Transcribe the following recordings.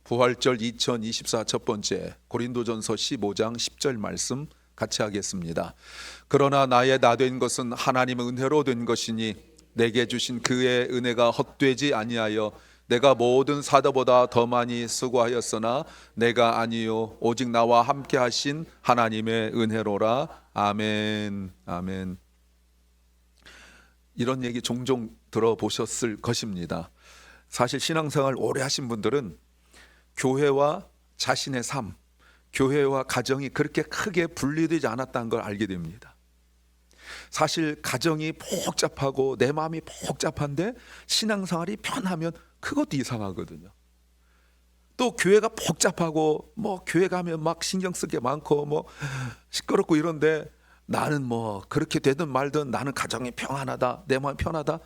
부활절 2024 첫 번째 고린도전서 15장 10절 말씀 같이 하겠습니다. 그러나 나의 나 된 것은 하나님의 은혜로 된 것이니 내게 주신 그의 은혜가 헛되지 아니하여 내가 모든 사도보다 더 많이 수고하였으나 내가 아니요 오직 나와 함께 하신 하나님의 은혜로라. 아멘. 아멘. 이런 얘기 종종 들어보셨을 것입니다. 사실 신앙생활 오래 하신 분들은 교회와 자신의 삶, 교회와 가정이 그렇게 크게 분리되지 않았다는 걸 알게 됩니다. 사실 가정이 복잡하고 내 마음이 복잡한데 신앙생활이 편하면 그것도 이상하거든요. 또 교회가 복잡하고 교회 가면 막 신경 쓸 게 많고 시끄럽고 이런데 나는 그렇게 되든 말든 나는 가정이 평안하다, 내 마음이 편하다,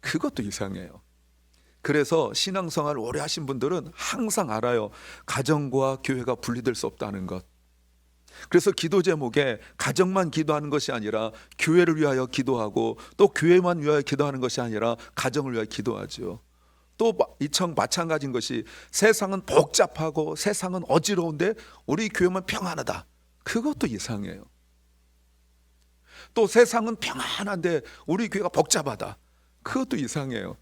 그것도 이상해요. 그래서 신앙생활 오래 하신 분들은 항상 알아요. 가정과 교회가 분리될 수 없다는 것. 그래서 기도 제목에 가정만 기도하는 것이 아니라 교회를 위하여 기도하고 또 교회만 위하여 기도하는 것이 아니라 가정을 위하여 기도하죠. 또 이청 마찬가지인 것이 세상은 복잡하고 세상은 어지러운데 우리 교회만 평안하다. 그것도 이상해요. 또 세상은 평안한데 우리 교회가 복잡하다. 그것도 이상해요.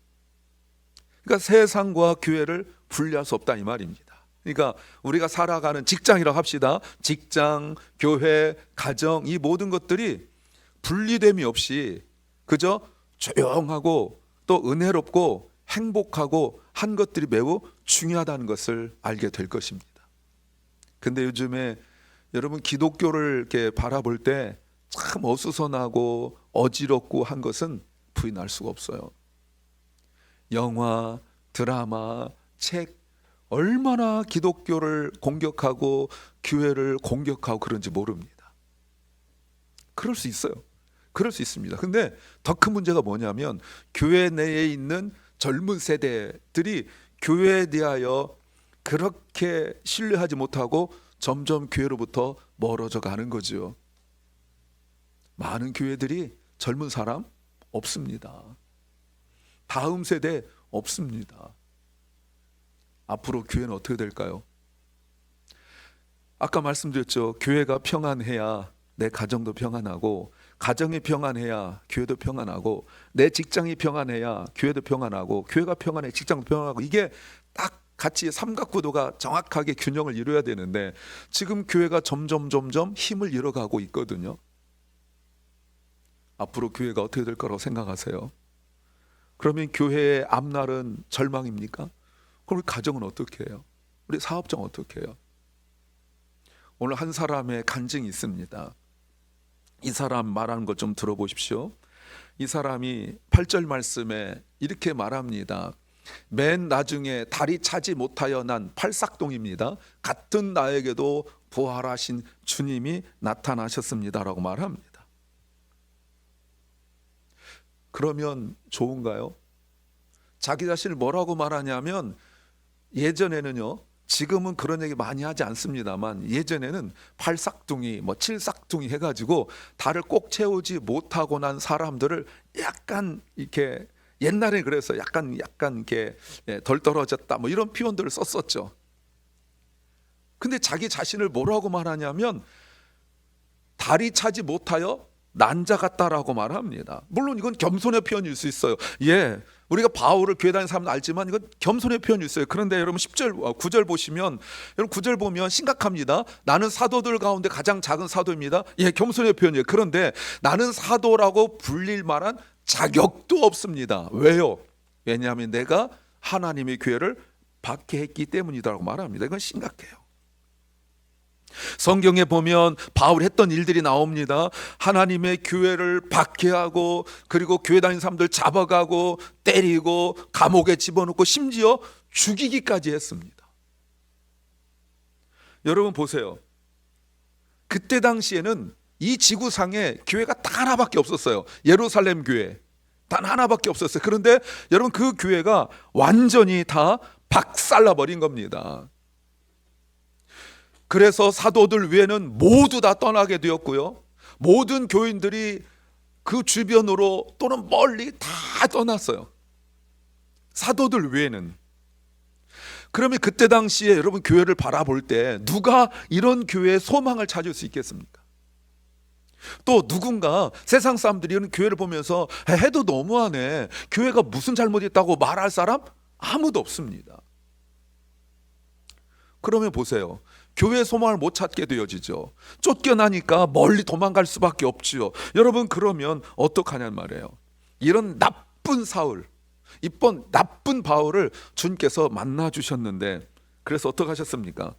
그러니까 세상과 교회를 분리할 수 없다 이 말입니다. 그러니까 우리가 살아가는 직장이라고 합시다. 직장, 교회, 가정, 이 모든 것들이 분리됨이 없이 그저 조용하고 또 은혜롭고 행복하고 한 것들이 매우 중요하다는 것을 알게 될 것입니다. 근데 요즘에 여러분 기독교를 이렇게 바라볼 때 참 어수선하고 어지럽고 한 것은 부인할 수가 없어요. 영화, 드라마, 책, 얼마나 기독교를 공격하고 교회를 공격하고 그런지 모릅니다. 그럴 수 있어요. 그럴 수 있습니다. 근데 더 큰 문제가 뭐냐면 교회 내에 있는 젊은 세대들이 교회에 대하여 그렇게 신뢰하지 못하고 점점 교회로부터 멀어져 가는 거죠. 많은 교회들이 젊은 사람 없습니다. 다음 세대 없습니다. 앞으로 교회는 어떻게 될까요? 아까 말씀드렸죠. 교회가 평안해야 내 가정도 평안하고, 가정이 평안해야 교회도 평안하고, 내 직장이 평안해야 교회도 평안하고, 교회가 평안해 직장도 평안하고, 이게 딱 같이 삼각구도가 정확하게 균형을 이루어야 되는데 지금 교회가 점점 힘을 잃어가고 있거든요. 앞으로 교회가 어떻게 될 거라고 생각하세요? 그러면 교회의 앞날은 절망입니까? 그럼 우리 가정은 어떻게 해요? 우리 사업장 어떻게 해요? 오늘 한 사람의 간증이 있습니다. 이 사람 말하는 것 좀 들어보십시오. 이 사람이 8절 말씀에 이렇게 말합니다. 맨 나중에 다리 차지 못하여 난 팔싹동입니다. 같은 나에게도 부활하신 주님이 나타나셨습니다 라고 말합니다. 그러면 좋은가요? 자기 자신을 뭐라고 말하냐면 예전에는요, 지금은 그런 얘기 많이 하지 않습니다만 예전에는 팔싹둥이 칠싹둥이 해가지고 달을 꼭 채우지 못하고 난 사람들을 약간 이렇게 옛날에 그래서 약간 이렇게 덜 떨어졌다 이런 표현들을 썼었죠. 근데 자기 자신을 뭐라고 말하냐면 달이 차지 못하여 난자 같다라고 말합니다. 물론 이건 겸손의 표현일 수 있어요. 우리가 바울을 교회 다니는 사람은 알지만 이건 겸손의 표현일 수 있어요. 그런데 여러분 10절, 9절 보시면, 여러분 9절 보면 심각합니다. 나는 사도들 가운데 가장 작은 사도입니다. 겸손의 표현이에요. 그런데 나는 사도라고 불릴 만한 자격도 없습니다. 왜요? 왜냐하면 내가 하나님의 교회를 박해했기 때문이다라고 말합니다. 이건 심각해요. 성경에 보면 바울이 했던 일들이 나옵니다. 하나님의 교회를 박해하고 그리고 교회 다니는 사람들 잡아가고 때리고 감옥에 집어넣고 심지어 죽이기까지 했습니다. 여러분 보세요. 그때 당시에는 이 지구상에 교회가 단 하나밖에 없었어요. 예루살렘 교회 단 하나밖에 없었어요. 그런데 여러분 그 교회가 완전히 다 박살나버린 겁니다. 그래서 사도들 외에는 모두 다 떠나게 되었고요. 모든 교인들이 그 주변으로 또는 멀리 다 떠났어요. 사도들 외에는. 그러면 그때 당시에 여러분 교회를 바라볼 때 누가 이런 교회의 소망을 찾을 수 있겠습니까? 또 누군가 세상 사람들이 이런 교회를 보면서 해도 너무하네, 교회가 무슨 잘못했다고 말할 사람 아무도 없습니다. 그러면 보세요, 교회의 소망을 못 찾게 되어지죠. 쫓겨나니까 멀리 도망갈 수밖에 없지요. 여러분, 그러면 어떡하냔 말이에요. 이런 나쁜 사울, 이번 나쁜 바울을 주님께서 만나 주셨는데, 그래서 어떻게 하셨습니까?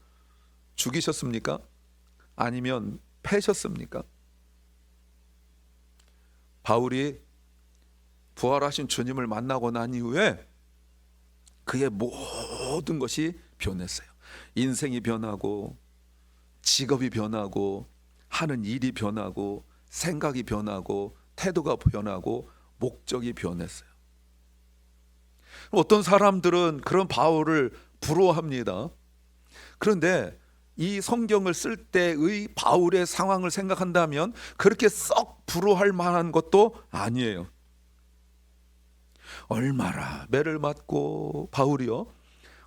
죽이셨습니까? 아니면 패셨습니까? 바울이 부활하신 주님을 만나고 난 이후에 그의 모든 것이 변했어요. 인생이 변하고, 직업이 변하고, 하는 일이 변하고, 생각이 변하고, 태도가 변하고, 목적이 변했어요. 어떤 사람들은 그런 바울을 부러워합니다. 그런데 이 성경을 쓸 때의 바울의 상황을 생각한다면 그렇게 썩 부러워할 만한 것도 아니에요. 얼마나 매를 맞고, 바울이요,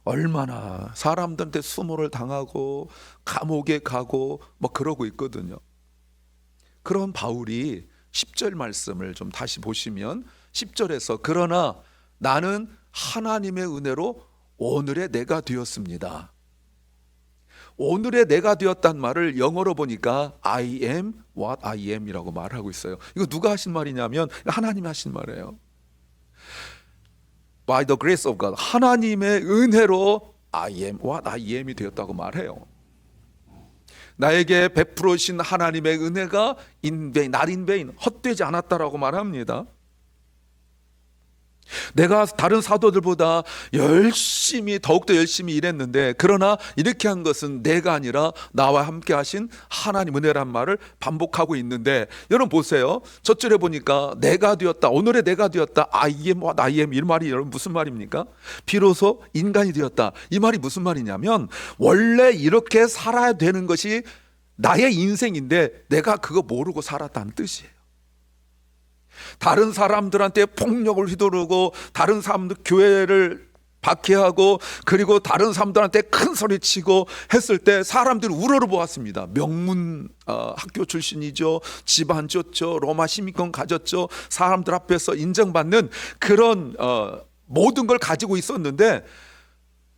얼마나 사람들한테 수모를 당하고 감옥에 가고 뭐 그러고 있거든요. 그런 바울이 10절 말씀을 좀 다시 보시면, 10절에서 그러나 나는 하나님의 은혜로 오늘의 내가 되었습니다. 오늘의 내가 되었단 말을 영어로 보니까 I am what I am 이라고 말하고 있어요. 이거 누가 하신 말이냐면 하나님이 하신 말이에요. By the grace of God, 하나님의 은혜로 I am what I am이 되었다고 말해요. 나에게 베풀어 주신 하나님의 은혜가 in vain, not in vain, 헛되지 않았다라고 말합니다. 내가 다른 사도들보다 더욱더 열심히 일했는데, 그러나 이렇게 한 것은 내가 아니라 나와 함께 하신 하나님 은혜란 말을 반복하고 있는데, 여러분 보세요. 저절에 보니까 내가 되었다, 오늘의 내가 되었다, I am what I am, 이 말이 여러분 무슨 말입니까? 비로소 인간이 되었다, 이 말이 무슨 말이냐면 원래 이렇게 살아야 되는 것이 나의 인생인데 내가 그거 모르고 살았다는 뜻이에요. 다른 사람들한테 폭력을 휘두르고, 다른 사람들 교회를 박해하고, 그리고 다른 사람들한테 큰 소리 치고 했을 때 사람들이 우러러 보았습니다. 명문 학교 출신이죠, 집안 좋죠, 로마 시민권 가졌죠, 사람들 앞에서 인정받는 그런 모든 걸 가지고 있었는데,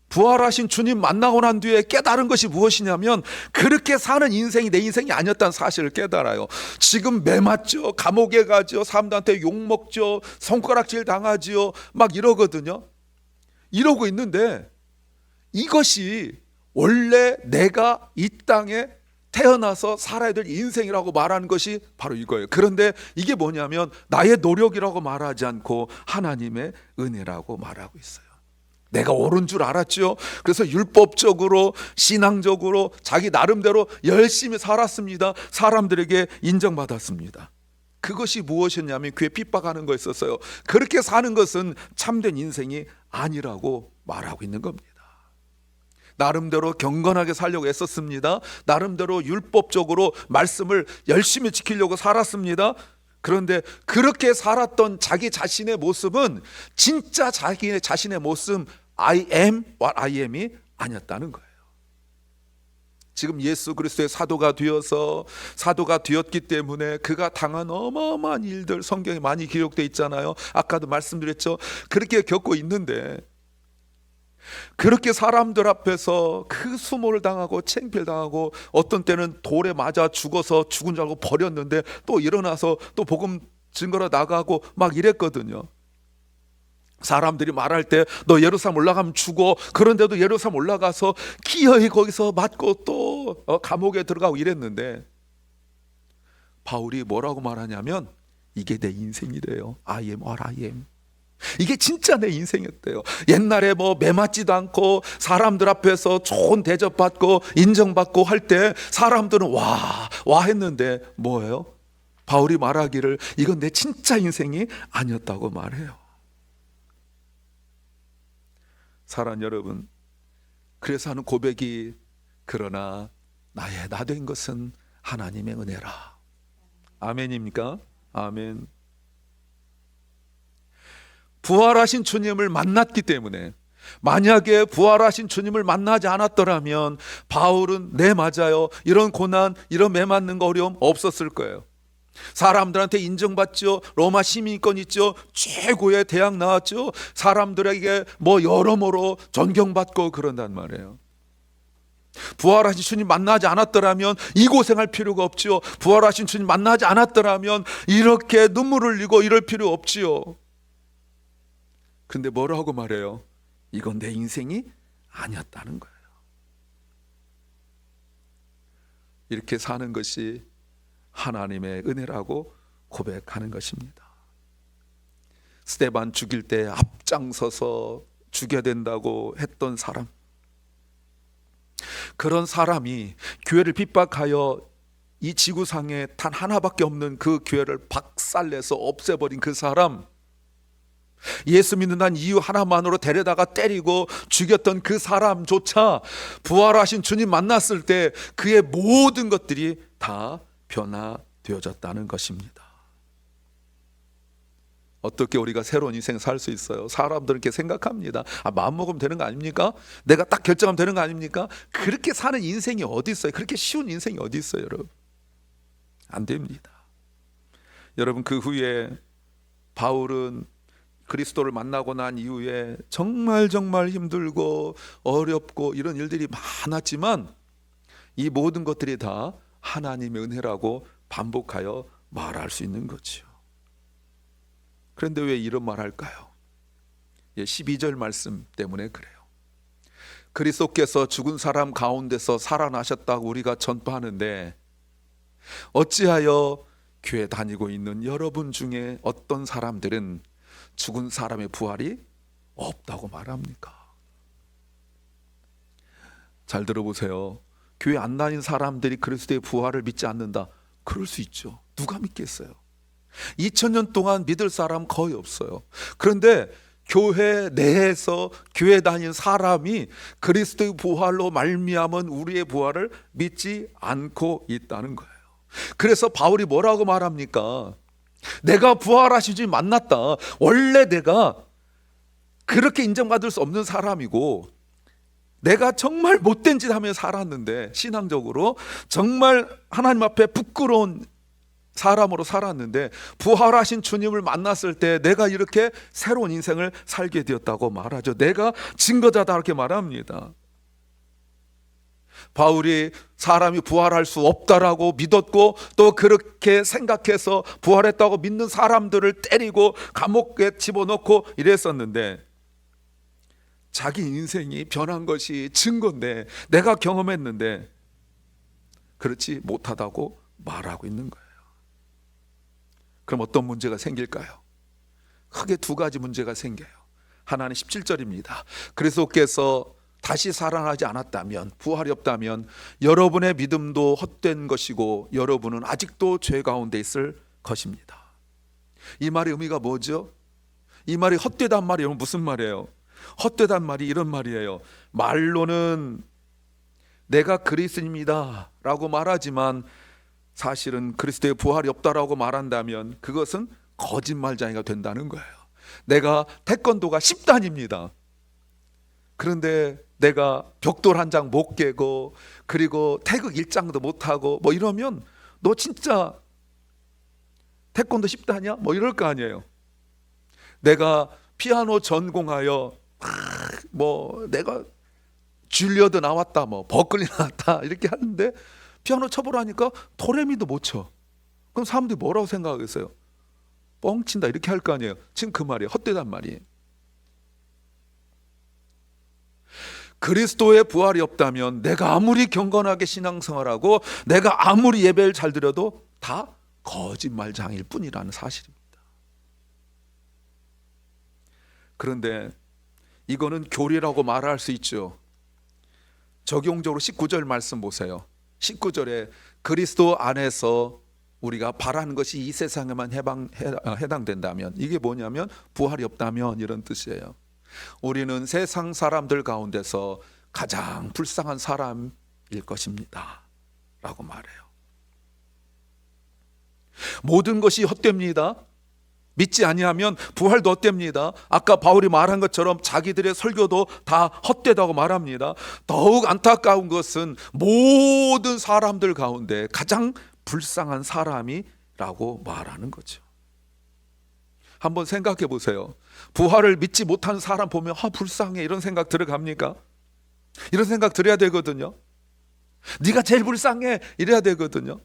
부활하신 주님 만나고 난 뒤에 깨달은 것이 무엇이냐면 그렇게 사는 인생이 내 인생이 아니었다는 사실을 깨달아요. 지금 매 맞죠, 감옥에 가죠, 사람들한테 욕먹죠, 손가락질 당하지요, 막 이러거든요. 이러고 있는데 이것이 원래 내가 이 땅에 태어나서 살아야 될 인생이라고 말하는 것이 바로 이거예요. 그런데 이게 뭐냐면 나의 노력이라고 말하지 않고 하나님의 은혜라고 말하고 있어요. 내가 옳은 줄 알았죠. 그래서 율법적으로, 신앙적으로 자기 나름대로 열심히 살았습니다. 사람들에게 인정받았습니다. 그것이 무엇이었냐면 교회 핍박하는 거였었어요. 그렇게 사는 것은 참된 인생이 아니라고 말하고 있는 겁니다. 나름대로 경건하게 살려고 애썼습니다. 나름대로 율법적으로 말씀을 열심히 지키려고 살았습니다. 그런데 그렇게 살았던 자기 자신의 모습은 진짜 자기 자신의 모습 I am what I am이 아니었다는 거예요. 지금 예수 그리스도의 사도가 되었기 때문에 그가 당한 어마어마한 일들 성경에 많이 기록되어 있잖아요. 아까도 말씀드렸죠. 그렇게 겪고 있는데 그렇게 사람들 앞에서 그 수모를 당하고 창피를 당하고, 어떤 때는 돌에 맞아 죽어서 죽은 줄 알고 버렸는데 또 일어나서 또 복음 증거로 나가고 막 이랬거든요. 사람들이 말할 때 너 예루살렘 올라가면 죽어, 그런데도 예루살렘 올라가서 기어이 거기서 맞고 또 감옥에 들어가고 이랬는데, 바울이 뭐라고 말하냐면 이게 내 인생이래요. I am what I am. 이게 진짜 내 인생이었대요. 옛날에 뭐 매맞지도 않고 사람들 앞에서 좋은 대접받고 인정받고 할 때 사람들은 와 했는데 뭐예요? 바울이 말하기를 이건 내 진짜 인생이 아니었다고 말해요. 사랑하는 여러분, 그래서 하는 고백이 그러나 나의 나 된 것은 하나님의 은혜라. 아멘입니까? 아멘. 부활하신 주님을 만났기 때문에, 만약에 부활하신 주님을 만나지 않았더라면 바울은 네 맞아요, 이런 고난, 이런 매 맞는 거 어려움 없었을 거예요. 사람들한테 인정받죠. 로마 시민권 있죠. 최고의 대학 나왔죠. 사람들에게 뭐 여러모로 존경받고 그런단 말이에요. 부활하신 주님 만나지 않았더라면 이 고생할 필요가 없지요. 부활하신 주님 만나지 않았더라면 이렇게 눈물을 흘리고 이럴 필요 없지요. 근데 뭐라고 말해요? 이건 내 인생이 아니었다는 거예요. 이렇게 사는 것이 하나님의 은혜라고 고백하는 것입니다. 스데반 죽일 때 앞장서서 죽여야 된다고 했던 사람, 그런 사람이 교회를 핍박하여 이 지구상에 단 하나밖에 없는 그 교회를 박살내서 없애버린 그 사람, 예수 믿는다는 이유 하나만으로 데려다가 때리고 죽였던 그 사람조차 부활하신 주님 만났을 때 그의 모든 것들이 다 변화되어졌다는 것입니다. 어떻게 우리가 새로운 인생 살 수 있어요? 사람들은 이렇게 생각합니다. 마음먹으면 되는 거 아닙니까? 내가 딱 결정하면 되는 거 아닙니까? 그렇게 사는 인생이 어디 있어요? 그렇게 쉬운 인생이 어디 있어요, 여러분? 안 됩니다. 여러분, 그 후에 바울은 그리스도를 만나고 난 이후에 정말 힘들고 어렵고 이런 일들이 많았지만 이 모든 것들이 다 하나님의 은혜라고 반복하여 말할 수 있는 거죠. 그런데 왜 이런 말 할까요? 12절 말씀 때문에 그래요. 그리스도께서 죽은 사람 가운데서 살아나셨다고 우리가 전파하는데 어찌하여 교회 다니고 있는 여러분 중에 어떤 사람들은 죽은 사람의 부활이 없다고 말합니까? 잘 들어보세요. 교회 안 다닌 사람들이 그리스도의 부활을 믿지 않는다. 그럴 수 있죠. 누가 믿겠어요? 2000년 동안 믿을 사람 거의 없어요. 그런데 교회 내에서 교회 다닌 사람이 그리스도의 부활로 말미암은 우리의 부활을 믿지 않고 있다는 거예요. 그래서 바울이 뭐라고 말합니까? 내가 부활하신 주님 만났다. 원래 내가 그렇게 인정받을 수 없는 사람이고 내가 정말 못된 짓 하며 살았는데, 신앙적으로 정말 하나님 앞에 부끄러운 사람으로 살았는데 부활하신 주님을 만났을 때 내가 이렇게 새로운 인생을 살게 되었다고 말하죠. 내가 증거자다 이렇게 말합니다. 바울이 사람이 부활할 수 없다라고 믿었고 또 그렇게 생각해서 부활했다고 믿는 사람들을 때리고 감옥에 집어넣고 이랬었는데 자기 인생이 변한 것이 증거인데, 내가 경험했는데 그렇지 못하다고 말하고 있는 거예요. 그럼 어떤 문제가 생길까요? 크게 두 가지 문제가 생겨요. 하나는 17절입니다. 그리스도께서 다시 살아나지 않았다면, 부활이 없다면 여러분의 믿음도 헛된 것이고 여러분은 아직도 죄 가운데 있을 것입니다. 이 말의 의미가 뭐죠? 이 말이 헛되단 말이 무슨 말이에요? 헛되단 말이 이런 말이에요. 말로는 내가 그리스도입니다 라고 말하지만 사실은 그리스도의 부활이 없다라고 말한다면 그것은 거짓말쟁이가 된다는 거예요. 내가 태권도가 10단입니다. 그런데 내가 벽돌 한 장 못 깨고 그리고 태극 1장도 못하고 뭐 이러면 너 진짜 태권도 10단이야? 뭐 이럴 거 아니에요. 내가 피아노 전공하여 뭐 내가 줄리어드 나왔다, 뭐 버클리 나왔다 이렇게 하는데 피아노 쳐보라 하니까 도레미도 못 쳐. 그럼 사람들이 뭐라고 생각하겠어요? 뻥친다 이렇게 할 거 아니에요. 지금 그 말이에요. 헛되단 말이에요. 그리스도의 부활이 없다면 내가 아무리 경건하게 신앙생활하고 내가 아무리 예배를 잘 드려도 다 거짓말장일 뿐이라는 사실입니다. 그런데 이거는 교리라고 말할 수 있죠. 적용적으로 19절 말씀 보세요. 19절에 그리스도 안에서 우리가 바라는 것이 이 세상에만 해당된다면, 이게 뭐냐면 부활이 없다면 이런 뜻이에요. 우리는 세상 사람들 가운데서 가장 불쌍한 사람일 것입니다 라고 말해요. 모든 것이 헛됩니다. 믿지 아니하면 부활도 헛됩니다. 아까 바울이 말한 것처럼 자기들의 설교도 다 헛되다고 말합니다. 더욱 안타까운 것은 모든 사람들 가운데 가장 불쌍한 사람이라고 말하는 거죠. 한번 생각해 보세요. 부활을 믿지 못하는 사람 보면 불쌍해 이런 생각 들어갑니까? 이런 생각 들어야 되거든요. 네가 제일 불쌍해 이래야 되거든요.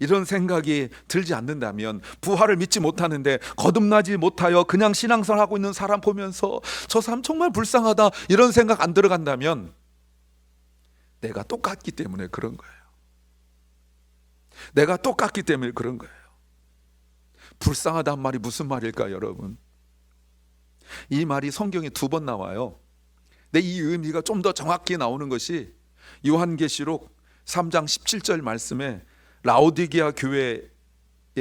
이런 생각이 들지 않는다면, 부활을 믿지 못하는데 거듭나지 못하여 그냥 신앙생활하고 있는 사람 보면서 저 사람 정말 불쌍하다 이런 생각 안 들어간다면 내가 똑같기 때문에 그런 거예요. 내가 똑같기 때문에 그런 거예요. 불쌍하다는 말이 무슨 말일까요, 여러분? 이 말이 성경에 2번 나와요. 근데 이 의미가 좀 더 정확히 나오는 것이 요한계시록 3장 17절 말씀에 라오디게아 교회에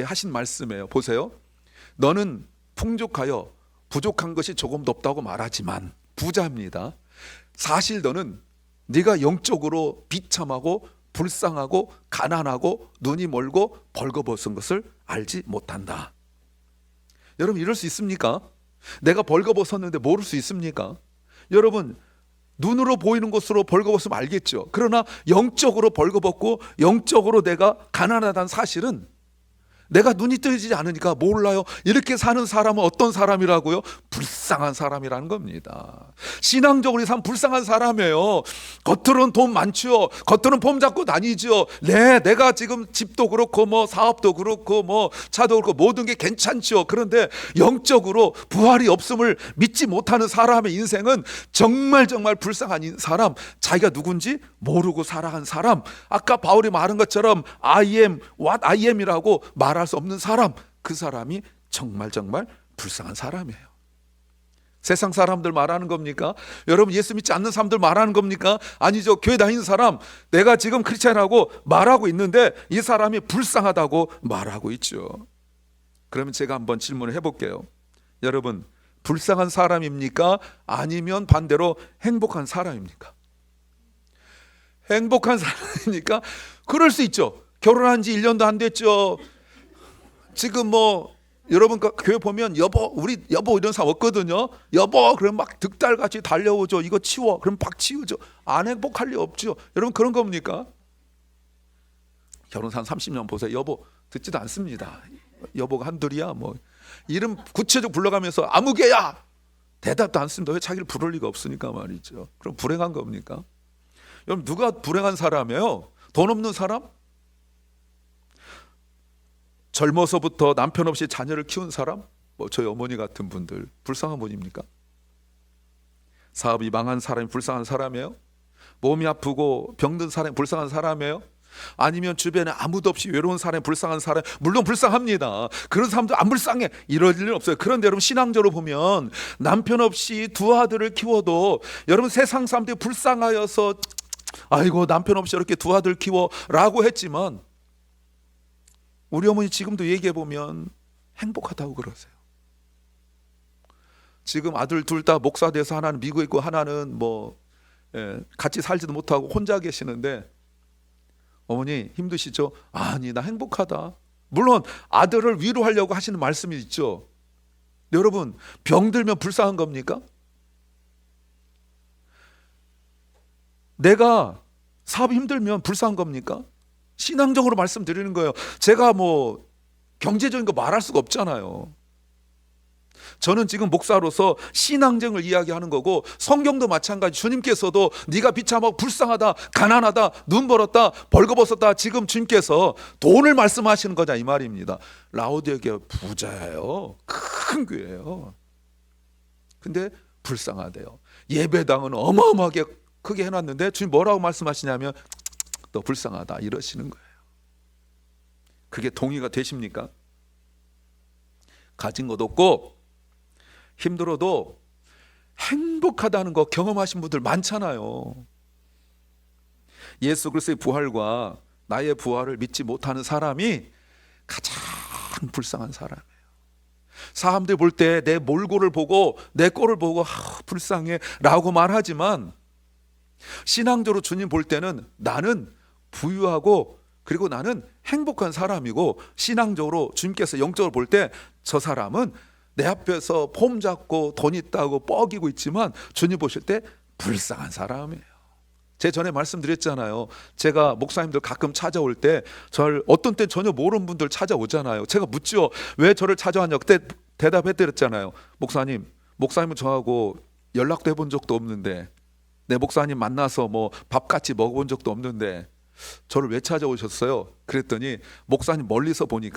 하신 말씀이에요. 보세요. 너는 풍족하여 부족한 것이 조금도 없다고 말하지만, 부자입니다. 사실 너는 네가 영적으로 비참하고 불쌍하고 가난하고 눈이 멀고 벌거벗은 것을 알지 못한다. 여러분, 이럴 수 있습니까? 내가 벌거벗었는데 모를 수 있습니까? 여러분, 눈으로 보이는 것으로 벌거벗으면 알겠죠. 그러나 영적으로 벌거벗고 영적으로 내가 가난하다는 사실은 내가 눈이 뜨이지 않으니까 몰라요. 이렇게 사는 사람은 어떤 사람이라고요? 불쌍한 사람이라는 겁니다. 신앙적으로 이 사람 불쌍한 사람이에요. 겉으로는 돈 많죠. 겉으로는 폼 잡고 다니죠. 네, 내가 지금 집도 그렇고 뭐 사업도 그렇고 뭐 차도 그렇고 모든 게 괜찮죠. 그런데 영적으로 부활이 없음을 믿지 못하는 사람의 인생은 정말 불쌍한 사람, 자기가 누군지 모르고 살아간 사람, 아까 바울이 말한 것처럼 I am what I am이라고 말할 수 없는 사람, 그 사람이 정말 불쌍한 사람이에요. 세상 사람들 말하는 겁니까? 여러분, 예수 믿지 않는 사람들 말하는 겁니까? 아니죠. 교회 다니는 사람, 내가 지금 크리스찬이라고 말하고 있는데 이 사람이 불쌍하다고 말하고 있죠. 그러면 제가 한번 질문을 해볼게요. 여러분, 불쌍한 사람입니까? 아니면 반대로 행복한 사람입니까? 행복한 사람입니까? 그럴 수 있죠. 결혼한 지 1년도 안 됐죠. 지금 뭐 여러분 교회 보면 여보, 우리 여보 이런 사람 없거든요. 여보 그러면 막 득달같이 달려오죠. 이거 치워. 그럼 막 치우죠. 안 행복할 리 없죠. 여러분, 그런 겁니까? 결혼 한 30년 보세요. 여보 듣지도 않습니다. 여보가 한둘이야. 뭐 이름 구체적 불러가면서 아무개야 대답도 안 씁니다. 왜 자기를 부를 리가 없으니까 말이죠. 그럼 불행한 겁니까? 여러분, 누가 불행한 사람이에요? 돈 없는 사람? 젊어서부터 남편 없이 자녀를 키운 사람? 뭐 저희 어머니 같은 분들 불쌍한 분입니까? 사업이 망한 사람이 불쌍한 사람이에요? 몸이 아프고 병든 사람이 불쌍한 사람이에요? 아니면 주변에 아무도 없이 외로운 사람이 불쌍한 사람? 물론 불쌍합니다. 그런 사람도 안 불쌍해 이럴 일은 없어요. 그런데 여러분, 신앙적으로 보면 남편 없이 2 아들을 키워도 여러분, 세상 사람들이 불쌍하여서 아이고 남편 없이 이렇게 2 아들 키워 라고 했지만, 우리 어머니 지금도 얘기해보면 행복하다고 그러세요. 지금 아들 2 다 목사 돼서 하나는 미국에 있고 하나는 뭐 같이 살지도 못하고 혼자 계시는데, 어머니 힘드시죠? 아니, 나 행복하다. 물론 아들을 위로하려고 하시는 말씀이 있죠. 여러분, 병들면 불쌍한 겁니까? 내가 사업이 힘들면 불쌍한 겁니까? 신앙적으로 말씀드리는 거예요. 제가 뭐 경제적인 거 말할 수가 없잖아요. 저는 지금 목사로서 신앙적을 이야기하는 거고, 성경도 마찬가지. 주님께서도 네가 비참하고 불쌍하다, 가난하다, 눈 멀었다, 벌거벗었다, 지금 주님께서 돈을 말씀하시는 거냐 이 말입니다. 라오디게아 부자예요. 큰 교회예요. 근데 불쌍하대요. 예배당은 어마어마하게 크게 해놨는데 주님 뭐라고 말씀하시냐면 너 불쌍하다 이러시는 거예요. 그게 동의가 되십니까? 가진 것 없고 힘들어도 행복하다는 거 경험하신 분들 많잖아요. 예수 그리스도의 부활과 나의 부활을 믿지 못하는 사람이 가장 불쌍한 사람이에요. 사람들 볼 때 내 몰골을 보고 내 꼴을 보고 불쌍해 라고 말하지만, 신앙적으로 주님 볼 때는 나는 부유하고 그리고 나는 행복한 사람이고 신앙적으로 주님께서 영적으로 볼 때 저 사람은 내 앞에서 폼 잡고 돈 있다고 뻐기고 있지만 주님 보실 때 불쌍한 사람이에요. 제 전에 말씀드렸잖아요. 제가 목사님들 가끔 찾아올 때 저를 어떤 때 전혀 모르는 분들 찾아오잖아요. 제가 묻죠. 왜 저를 찾아왔냐. 그때 대답해드렸잖아요. 목사님은 저하고 연락도 해본 적도 없는데, 내 목사님 만나서 뭐 밥 같이 먹어본 적도 없는데 저를 왜 찾아오셨어요? 그랬더니 목사님 멀리서 보기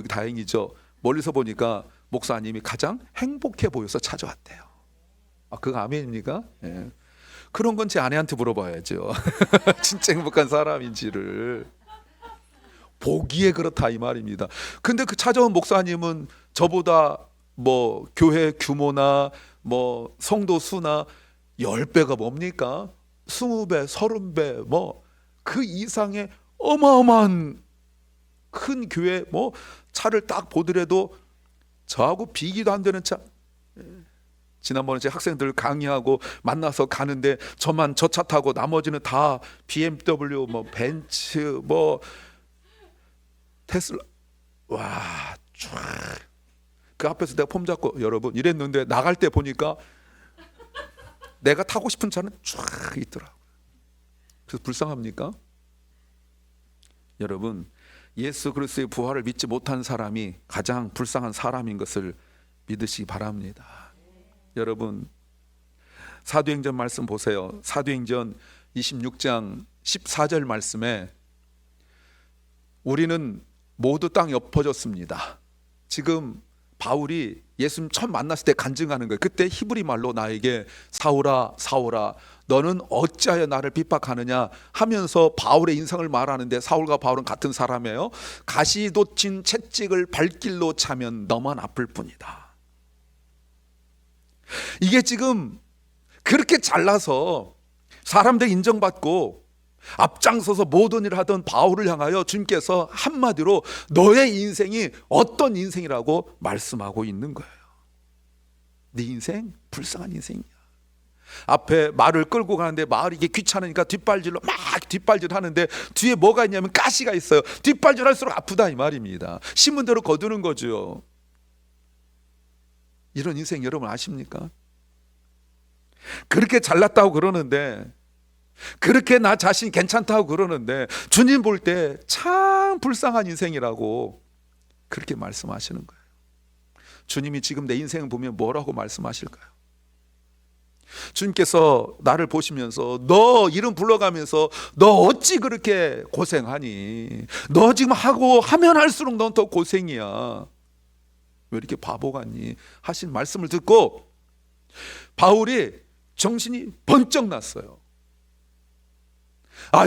다행이죠. 멀리서 보니까 목사님이 가장 행복해 보여서 찾아왔대요. 그거 아멘입니까? 예. 그런 건 제 아내한테 물어봐야죠. 진짜 행복한 사람인지를. 보기에 그렇다 이 말입니다. 근데 그 찾아온 목사님은 저보다 뭐 교회 규모나 뭐 성도 수나 10배가 뭡니까? 20배, 30배 뭐 그 이상의 어마어마한 큰 교회, 뭐 차를 딱 보더라도 저하고 비교도 안 되는 차. 지난번에 제 학생들 강의하고 만나서 가는데 저만 저 차 타고 나머지는 다 BMW, 뭐 벤츠, 뭐 테슬라. 와, 쫙. 그 앞에서 내가 폼 잡고 여러분 이랬는데 나갈 때 보니까 내가 타고 싶은 차는 쫙 있더라. 그래서 불쌍합니까? 여러분, 예수 그리스도의 부활을 믿지 못한 사람이 가장 불쌍한 사람인 것을 믿으시기 바랍니다. 여러분, 사도행전 말씀 보세요. 사도행전 26장 14절 말씀에 우리는 모두 땅에 엎어졌습니다. 지금 바울이 예수님 처음 만났을 때 간증하는 거예요. 그때 히브리 말로 나에게 사울아 사울아 너는 어찌하여 나를 핍박하느냐 하면서 바울의 인생을 말하는데, 사울과 바울은 같은 사람이에요. 가시 돋친 채찍을 발길로 차면 너만 아플 뿐이다. 이게 지금 그렇게 잘나서 사람들 인정받고 앞장서서 모든 일을 하던 바울을 향하여 주님께서 한마디로 너의 인생이 어떤 인생이라고 말씀하고 있는 거예요. 네 인생 불쌍한 인생이야. 앞에 말을 끌고 가는데 말이 이게 귀찮으니까 뒷발질로 막 뒷발질 하는데 뒤에 뭐가 있냐면 가시가 있어요. 뒷발질 할수록 아프다 이 말입니다. 심은 대로 거두는 거죠. 이런 인생 여러분 아십니까? 그렇게 잘났다고 그러는데, 그렇게 나 자신 괜찮다고 그러는데 주님 볼 때 참 불쌍한 인생이라고 그렇게 말씀하시는 거예요. 주님이 지금 내 인생을 보면 뭐라고 말씀하실까요? 주님께서 나를 보시면서 너 이름 불러가면서 너 어찌 그렇게 고생하니? 너 지금 하면 할수록 넌 더 고생이야. 왜 이렇게 바보 같니? 하신 말씀을 듣고 바울이 정신이 번쩍 났어요.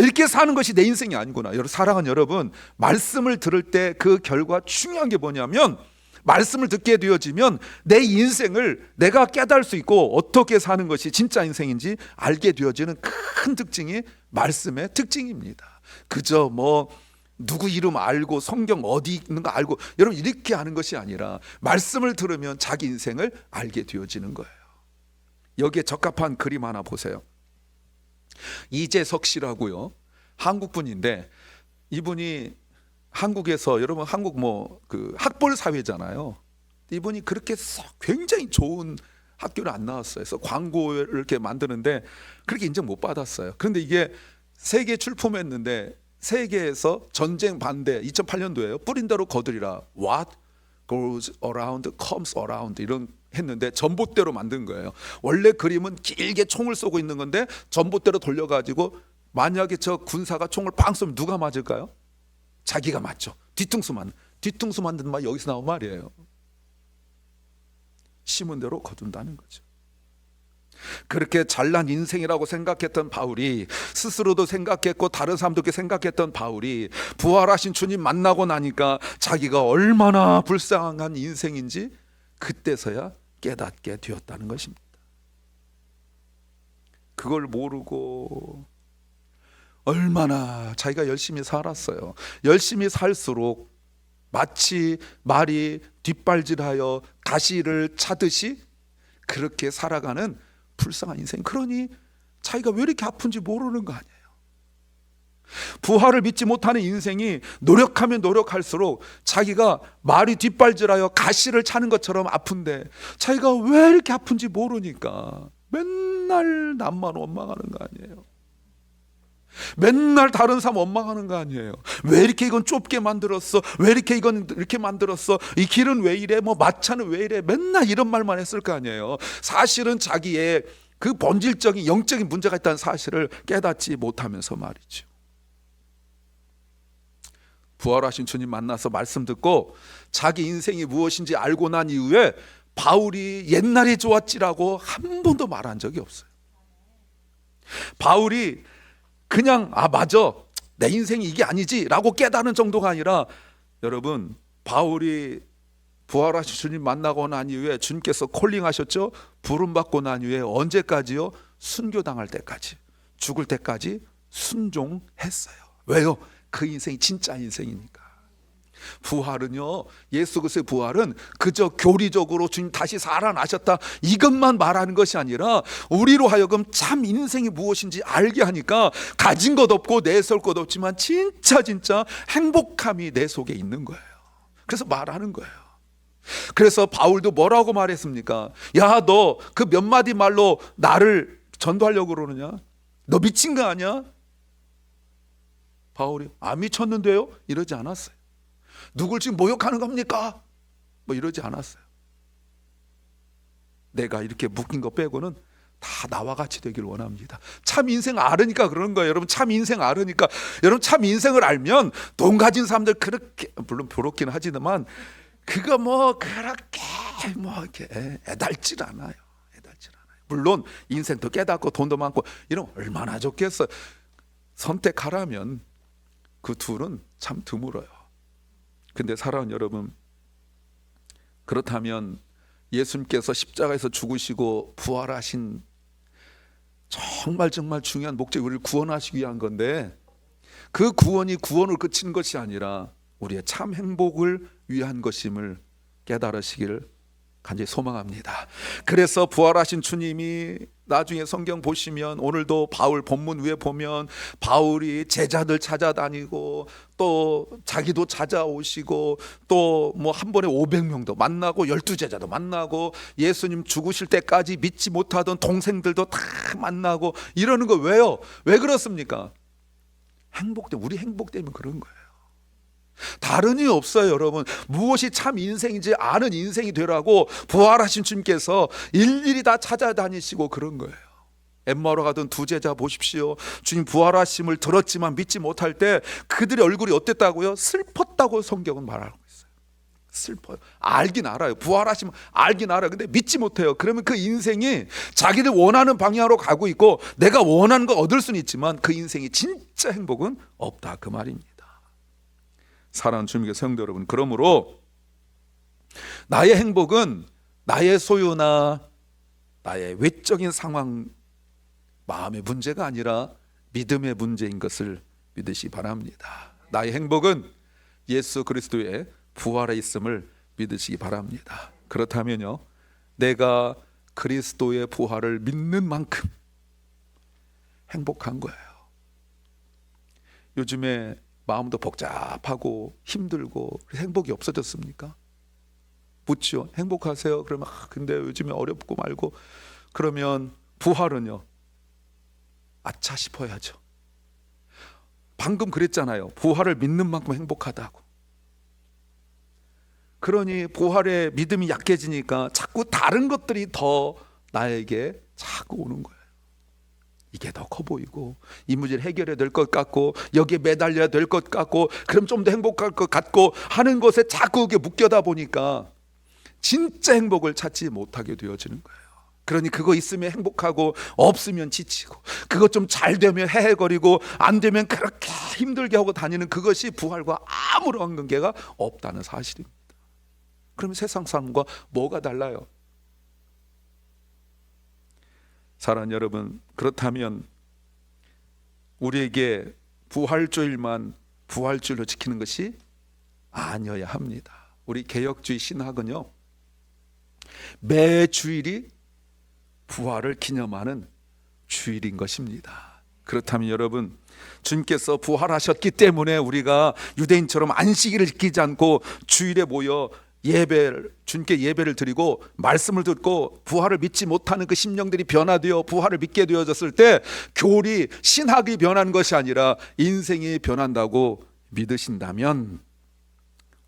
이렇게 사는 것이 내 인생이 아니구나. 사랑하는 여러분, 말씀을 들을 때 그 결과 중요한 게 뭐냐면, 말씀을 듣게 되어지면 내 인생을 내가 깨달을 수 있고 어떻게 사는 것이 진짜 인생인지 알게 되어지는 큰 특징이 말씀의 특징입니다. 그저 뭐 누구 이름 알고 성경 어디 있는 거 알고 여러분 이렇게 하는 것이 아니라 말씀을 들으면 자기 인생을 알게 되어지는 거예요. 여기에 적합한 그림 하나 보세요. 이재석 씨라고요. 한국 분인데, 이분이 한국에서, 여러분 한국 뭐 그 학벌 사회잖아요. 이분이 그렇게 굉장히 좋은 학교를 안 나왔어요. 그래서 광고를 이렇게 만드는데 그렇게 인정 못 받았어요. 그런데 이게 세계 출품했는데 세계에서 전쟁 반대 2008년도에요. 뿌린 대로 거두리라. What goes around comes around 이런 했는데 전봇대로 만든 거예요. 원래 그림은 길게 총을 쏘고 있는 건데 전봇대로 돌려가지고 만약에 저 군사가 총을 팡 쏘면 누가 맞을까요? 자기가 맞죠. 뒤통수 만든 말 여기서 나온 말이에요. 심은 대로 거둔다는 거죠. 그렇게 잘난 인생이라고 생각했던 바울이, 스스로도 생각했고 다른 사람들께 생각했던 바울이 부활하신 주님 만나고 나니까 자기가 얼마나 불쌍한 인생인지 그때서야 깨닫게 되었다는 것입니다. 그걸 모르고 얼마나 자기가 열심히 살았어요. 열심히 살수록 마치 말이 뒷발질하여 가시를 차듯이 그렇게 살아가는 불쌍한 인생. 그러니 자기가 왜 이렇게 아픈지 모르는 거 아니에요. 부활을 믿지 못하는 인생이 노력하면 노력할수록 자기가 말이 뒷발질하여 가시를 차는 것처럼 아픈데 자기가 왜 이렇게 아픈지 모르니까 맨날 남만 원망하는 거 아니에요. 맨날 다른 사람 원망하는 거 아니에요. 왜 이렇게 이건 좁게 만들었어? 왜 이렇게 이건 이렇게 만들었어? 이 길은 왜 이래? 뭐 마차는 왜 이래? 맨날 이런 말만 했을 거 아니에요. 사실은 자기의 그 본질적인 영적인 문제가 있다는 사실을 깨닫지 못하면서 말이죠. 부활하신 주님 만나서 말씀 듣고 자기 인생이 무엇인지 알고 난 이후에 바울이 옛날이 좋았지라고 한 번도 말한 적이 없어요. 바울이 그냥 맞아, 내 인생이 이게 아니지 라고 깨닫는 정도가 아니라, 여러분, 바울이 부활하신 주님 만나고 난 이후에 주님께서 콜링하셨죠. 부름받고 난 이후에 언제까지요? 순교당할 때까지, 죽을 때까지 순종했어요. 왜요? 그 인생이 진짜 인생이니까. 부활은요, 예수 그리스도의 부활은 그저 교리적으로 주님 다시 살아나셨다 이것만 말하는 것이 아니라 우리로 하여금 참 인생이 무엇인지 알게 하니까 가진 것 없고 내세울 것 없지만 진짜 행복함이 내 속에 있는 거예요. 그래서 말하는 거예요. 그래서 바울도 뭐라고 말했습니까? 야, 너 그 몇 마디 말로 나를 전도하려고 그러느냐? 너 미친 거 아니야? 바울이 안 미쳤는데요? 이러지 않았어요. 누굴 지금 모욕하는 겁니까? 뭐 이러지 않았어요. 내가 이렇게 묶인 거 빼고는 다 나와 같이 되길 원합니다. 참 인생 알으니까 그러는 거예요. 여러분, 참 인생 알으니까. 여러분, 참 인생을 알면 돈 가진 사람들 그렇게, 물론 부럽긴 하지만 그거 뭐 그렇게 뭐 이렇게 애달질 않아요. 물론 인생도 깨닫고 돈도 많고 이러면 얼마나 좋겠어요. 선택하라면 그 둘은 참 드물어요. 근데 사랑하는 여러분, 그렇다면 예수님께서 십자가에서 죽으시고 부활하신 정말 중요한 목적이 우리를 구원하시기 위한 건데, 그 구원이 구원을 그치는 것이 아니라 우리의 참 행복을 위한 것임을 깨달으시기를 간절히 소망합니다. 그래서 부활하신 주님이 나중에 성경 보시면, 오늘도 바울 본문 위에 보면 바울이 제자들 찾아다니고 또 자기도 찾아오시고 또 뭐 한 번에 500명도 만나고 12제자도 만나고 예수님 죽으실 때까지 믿지 못하던 동생들도 다 만나고 이러는 거 왜요? 왜 그렇습니까? 우리 행복 때문에 그런 거예요. 다른 이유 없어요. 여러분, 무엇이 참 인생인지 아는 인생이 되라고 부활하신 주님께서 일일이 다 찾아다니시고 그런 거예요. 엠마오로 가던 두 제자 보십시오. 주님 부활하심을 들었지만 믿지 못할 때 그들의 얼굴이 어땠다고요? 슬펐다고 성경은 말하고 있어요. 슬퍼요. 알긴 알아요. 부활하시면 알긴 알아요. 근데 믿지 못해요. 그러면 그 인생이 자기들 원하는 방향으로 가고 있고 내가 원하는 거 얻을 수는 있지만 그 인생이 진짜 행복은 없다, 그 말입니다. 사랑하는 주님의 성도 여러분, 그러므로 나의 행복은 나의 소유나 나의 외적인 상황, 마음의 문제가 아니라 믿음의 문제인 것을 믿으시기 바랍니다. 나의 행복은 예수 그리스도의 부활에 있음을 믿으시기 바랍니다. 그렇다면요, 내가 그리스도의 부활을 믿는 만큼 행복한 거예요. 요즘에 마음도 복잡하고 힘들고 행복이 없어졌습니까? 묻죠. 행복하세요? 그러면 근데 요즘에 어렵고 말고. 그러면 부활은요, 아차 싶어야죠. 방금 그랬잖아요. 부활을 믿는 만큼 행복하다고. 그러니 부활의 믿음이 약해지니까 자꾸 다른 것들이 더 나에게 자꾸 오는 거예요. 이게 더 커 보이고 이 문제를 해결해야 될 것 같고 여기에 매달려야 될 것 같고 그럼 좀 더 행복할 것 같고 하는 것에 자꾸 그게 묶여다 보니까 진짜 행복을 찾지 못하게 되어지는 거예요. 그러니 그거 있으면 행복하고 없으면 지치고 그것 좀 잘 되면 헤헤거리고 안 되면 그렇게 힘들게 하고 다니는 그것이 부활과 아무런 관계가 없다는 사실입니다. 그러면 세상 사람과 뭐가 달라요? 사랑하는 여러분, 그렇다면 우리에게 부활주일만 부활주일로 지키는 것이 아니어야 합니다. 우리 개혁주의 신학은요, 매 주일이 부활을 기념하는 주일인 것입니다. 그렇다면 여러분, 주님께서 부활하셨기 때문에 우리가 유대인처럼 안식일을 지키지 않고 주일에 모여 주님께 예배를 드리고 말씀을 듣고 부활을 믿지 못하는 그 심령들이 변화되어 부활을 믿게 되어졌을 때 교리, 신학이 변한 것이 아니라 인생이 변한다고 믿으신다면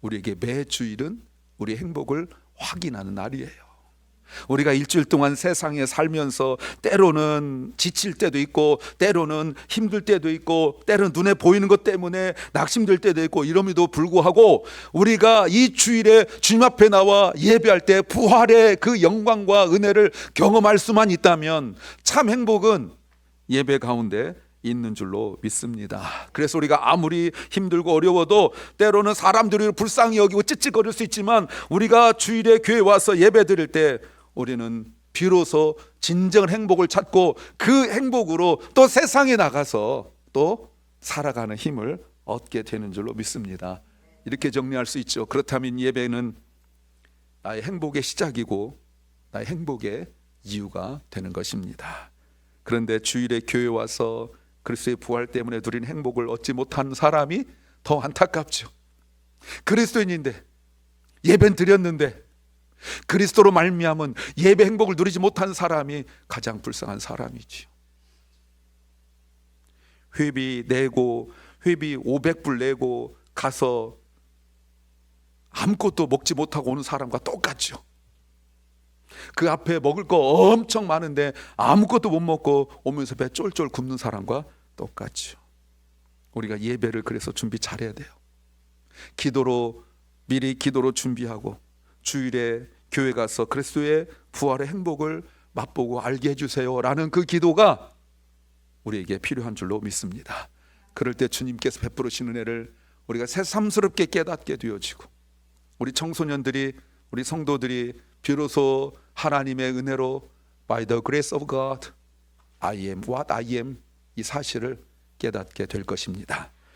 우리에게 매 주일은 우리의 행복을 확인하는 날이에요. 우리가 일주일 동안 세상에 살면서 때로는 지칠 때도 있고 때로는 힘들 때도 있고 때로는 눈에 보이는 것 때문에 낙심될 때도 있고 이럼에도 불구하고 우리가 이 주일에 주님 앞에 나와 예배할 때 부활의 그 영광과 은혜를 경험할 수만 있다면 참 행복은 예배 가운데 있는 줄로 믿습니다. 그래서 우리가 아무리 힘들고 어려워도 때로는 사람들이 불쌍히 여기고 찌찌거릴 수 있지만 우리가 주일에 교회 와서 예배 드릴 때 우리는 비로소 진정한 행복을 찾고 그 행복으로 또 세상에 나가서 또 살아가는 힘을 얻게 되는 줄로 믿습니다. 이렇게 정리할 수 있죠. 그렇다면 예배는 나의 행복의 시작이고 나의 행복의 이유가 되는 것입니다. 그런데 주일에 교회 와서 그리스도의 부활 때문에 누린 행복을 얻지 못한 사람이 더 안타깝죠. 그리스도인인데 예배는 드렸는데 그리스도로 말미암은 예배 행복을 누리지 못한 사람이 가장 불쌍한 사람이지요. 회비 500불 내고 가서 아무것도 먹지 못하고 오는 사람과 똑같죠. 그 앞에 먹을 거 엄청 많은데 아무것도 못 먹고 오면서 배 쫄쫄 굶는 사람과 똑같죠. 우리가 예배를 그래서 준비 잘해야 돼요. 미리 기도로 준비하고 주일에 교회 가서 그리스도의 부활의 행복을 맛보고 알게 해주세요 라는 그 기도가 우리에게 필요한 줄로 믿습니다. 그럴 때 주님께서 베풀으시는 은혜를 우리가 새삼스럽게 깨닫게 되어지고 우리 청소년들이 우리 성도들이 비로소 하나님의 은혜로 By the grace of God I am what I am 이 사실을 깨닫게 될 것입니다.